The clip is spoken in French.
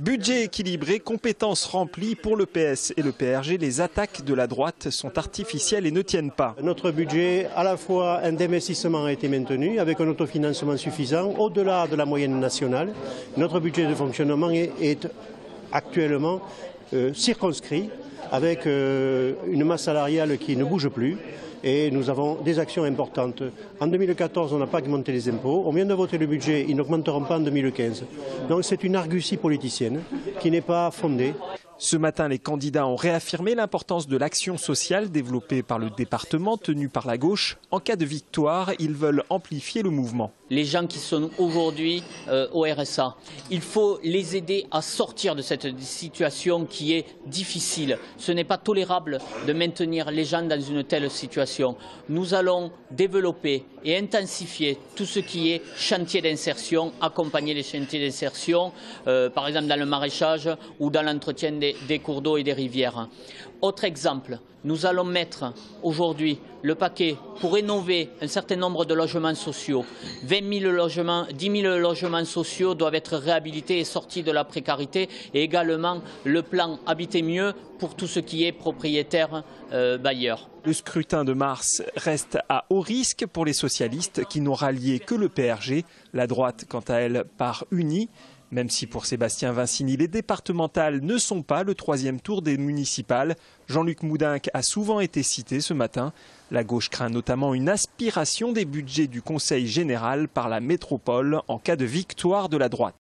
Budget équilibré, compétences remplies pour le PS et le PRG. Les attaques de la droite sont artificielles et ne tiennent pas. Notre budget, à la fois un d'investissement a été maintenu avec un autofinancement suffisant au-delà de la moyenne nationale. Notre budget de fonctionnement est actuellement circonscrit avec une masse salariale qui ne bouge plus. Et nous avons des actions importantes. En 2014, on n'a pas augmenté les impôts. On vient de voter le budget, ils n'augmenteront pas en 2015. Donc c'est une argutie politicienne qui n'est pas fondée. Ce matin, les candidats ont réaffirmé l'importance de l'action sociale développée par le département, tenue par la gauche. En cas de victoire, ils veulent amplifier le mouvement. Les gens qui sont aujourd'hui au RSA, il faut les aider à sortir de cette situation qui est difficile. Ce n'est pas tolérable de maintenir les gens dans une telle situation. Nous allons développer et intensifier tout ce qui est chantier d'insertion, accompagner les chantiers d'insertion, par exemple dans le maraîchage ou dans l'entretien des cours d'eau et des rivières. Autre exemple, nous allons mettre aujourd'hui le paquet pour rénover un certain nombre de logements sociaux. 10 000 logements sociaux doivent être réhabilités et sortis de la précarité. Et également le plan Habiter mieux pour tout ce qui est propriétaire bailleur. Le scrutin de mars reste à haut risque pour les socialistes qui n'ont rallié que le PRG. La droite, quant à elle, part unie. Même si pour Sébastien Vincini, les départementales ne sont pas le troisième tour des municipales. Jean-Luc Moudenc a souvent été cité ce matin. La gauche craint notamment une aspiration des budgets du Conseil général par la métropole en cas de victoire de la droite.